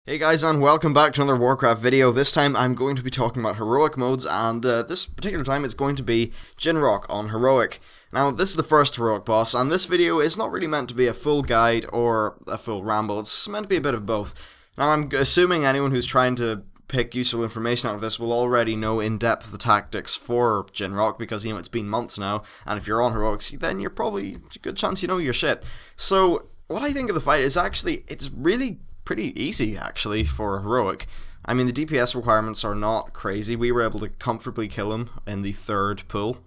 Hey guys, and welcome back to another Warcraft video. This time I'm going to be talking about heroic modes, and this particular time it's going to be Jin'rokh on heroic. Now, this is the first heroic boss, and this video is not really meant to be a full guide or a full ramble. It's meant to be a bit of both. Now, I'm assuming anyone who's trying to pick useful information out of this will already know in depth the tactics for Jin'rokh, because it's been months now, and if you're on heroics, then you're probably a good chance you know your shit. So, what I think of the fight is actually, it's really pretty easy actually for heroic. I mean, the DPS requirements are not crazy. We were able to comfortably kill him in the third pull,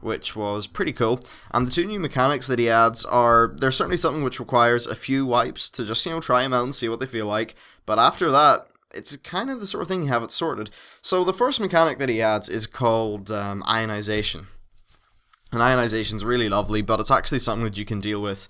which was pretty cool. And the two new mechanics that he adds are, there's certainly something which requires a few wipes to just, try them out and see what they feel like. But after that, it's kind of the sort of thing you have it sorted. So the first mechanic that he adds is called ionization. And ionization is really lovely, but it's actually something that you can deal with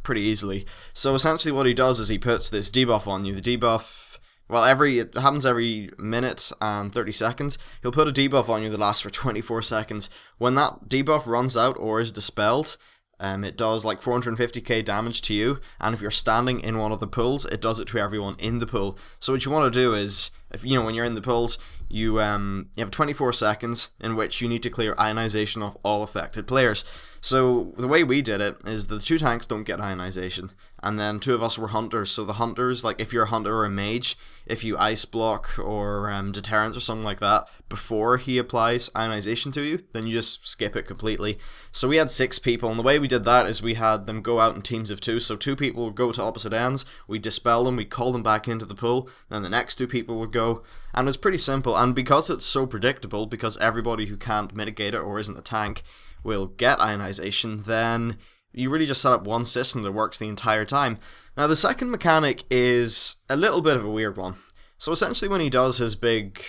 pretty easily. So essentially what he does is he puts this debuff on you. The debuff, well, it happens every minute and 30 seconds. He'll put a debuff on you that lasts for 24 seconds. When that debuff runs out or is dispelled, it does like 450k damage to you, and if you're standing in one of the pools, it does it to everyone in the pool. So what you want to do is, if when you're in the pools, you have 24 seconds in which you need to clear ionization off all affected players. So the way we did it is the two tanks don't get ionization, and then two of us were hunters. So the hunters, like if you're a hunter or a mage, if you ice block or deterrence or something like that before he applies ionization to you, then you just skip it completely. So we had 6 people, and the way we did that is we had them go out in teams of 2. So 2 people would go to opposite ends, we dispel them, we call them back into the pool, then the next 2 people would go, and it's pretty simple. And because it's so predictable, because everybody who can't mitigate it or isn't a tank will get ionization, then you really just set up one system that works the entire time. Now, the second mechanic is a little bit of a weird one. So essentially when he does his big,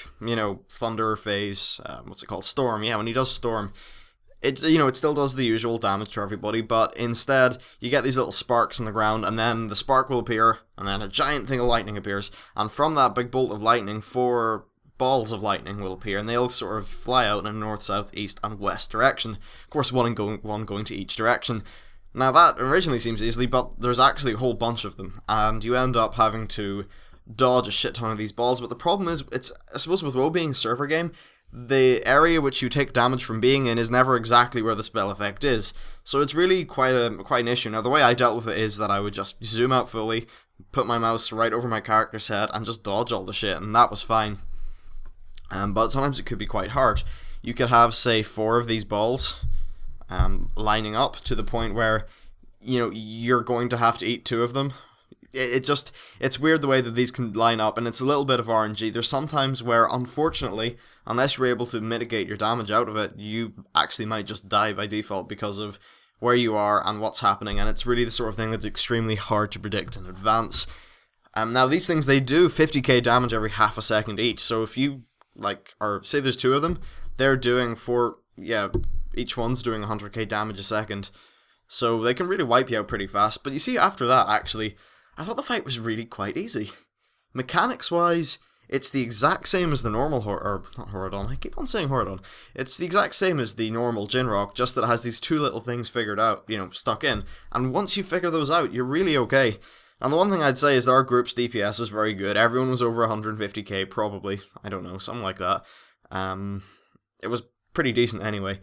thunder phase, what's it called, storm, when he does storm, it still does the usual damage to everybody, but instead you get these little sparks in the ground, and then the spark will appear, and then a giant thing of lightning appears, and from that big bolt of lightning, 4 balls of lightning will appear, and they'll sort of fly out in a north, south, east, and west direction. Of course, one going to each direction. Now that originally seems easy, but there's actually a whole bunch of them, and you end up having to dodge a shit ton of these balls. But the problem is, I suppose with WoW being a server game, the area which you take damage from being in is never exactly where the spell effect is. So it's really quite an issue. Now the way I dealt with it is that I would just zoom out fully, put my mouse right over my character's head, and just dodge all the shit, and that was fine. But sometimes it could be quite hard. You could have, say, 4 of these balls lining up to the point where, you're going to have to eat 2 of them. It's weird the way that these can line up, and it's a little bit of RNG. There's sometimes where, unfortunately, unless you're able to mitigate your damage out of it, you actually might just die by default because of where you are and what's happening, and it's really the sort of thing that's extremely hard to predict in advance. Now, these things, they do 50k damage every half a second each, so if you or say there's 2 of them, they're doing each one's doing 100k damage a second, so they can really wipe you out pretty fast. But you see, after that, actually, I thought the fight was really quite easy. Mechanics wise, it's the exact same as the normal not Horadon, I keep on saying Horadon. It's the exact same as the normal Jin'rokh, just that it has these 2 little things figured out, stuck in, and once you figure those out, you're really okay. And the one thing I'd say is that our group's DPS was very good. Everyone was over 150k, probably. I don't know, something like that. It was pretty decent anyway.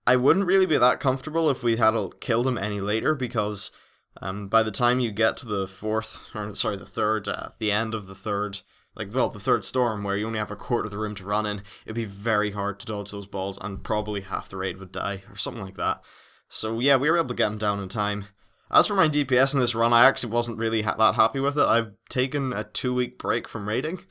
I wouldn't really be that comfortable if we had killed him any later, because by the time you get to the third, the end of the third, the third storm, where you only have a quarter of the room to run in, it'd be very hard to dodge those balls, and probably half the raid would die, or something like that. So yeah, we were able to get him down in time. As for my DPS in this run, I actually wasn't really that happy with it. I've taken a 2-week break from raiding,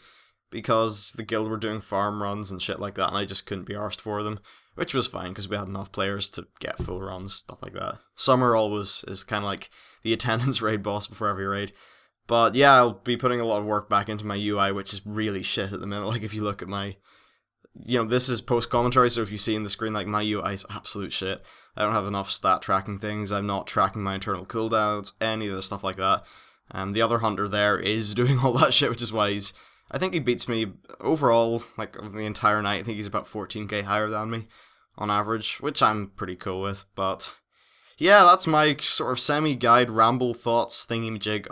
because the guild were doing farm runs and shit like that, and I just couldn't be arsed for them, which was fine, because we had enough players to get full runs, stuff like that. Summer is kind of like the attendance raid boss before every raid. But yeah, I'll be putting a lot of work back into my UI, which is really shit at the minute. Like, if you look at my... this is post-commentary, so if you see in the screen, my UI is absolute shit. I don't have enough stat tracking things, I'm not tracking my internal cooldowns, any of the stuff like that. The other hunter there is doing all that shit, which is why I think he beats me overall, the entire night. I think he's about 14k higher than me, on average, which I'm pretty cool with, but... yeah, that's my sort of semi-guide ramble thoughts thingy-majig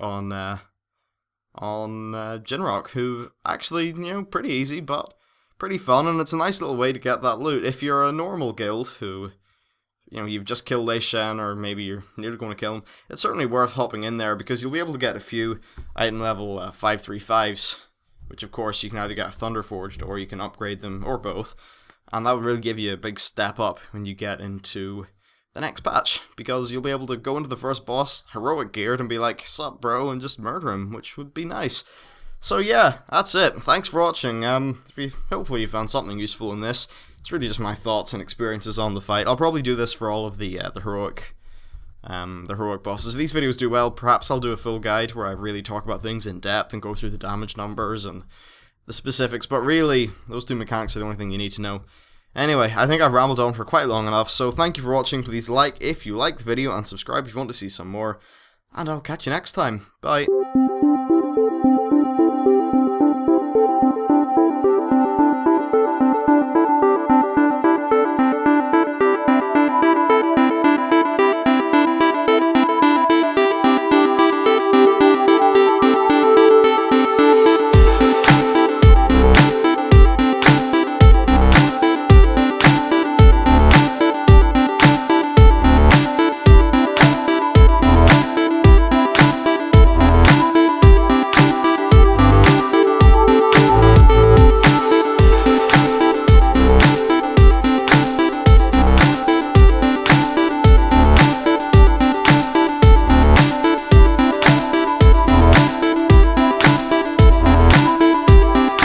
on Jin'rokh, who actually, pretty easy, but pretty fun, and it's a nice little way to get that loot. If you're a normal guild who, you've just killed Lei Shen, or maybe you're nearly going to kill him, it's certainly worth hopping in there, because you'll be able to get a few item level 535s, which of course you can either get Thunder Forged, or you can upgrade them, or both, and that would really give you a big step up when you get into the next patch, because you'll be able to go into the first boss heroic geared and be like, sup bro, and just murder him, which would be nice. So yeah, that's it. Thanks for watching. Hopefully you found something useful in this. It's really just my thoughts and experiences on the fight. I'll probably do this for all of the heroic bosses. If these videos do well, perhaps I'll do a full guide where I really talk about things in depth and go through the damage numbers and the specifics, but really, those two mechanics are the only thing you need to know. Anyway, I think I've rambled on for quite long enough, so thank you for watching. Please like if you liked the video and subscribe if you want to see some more, and I'll catch you next time. Bye.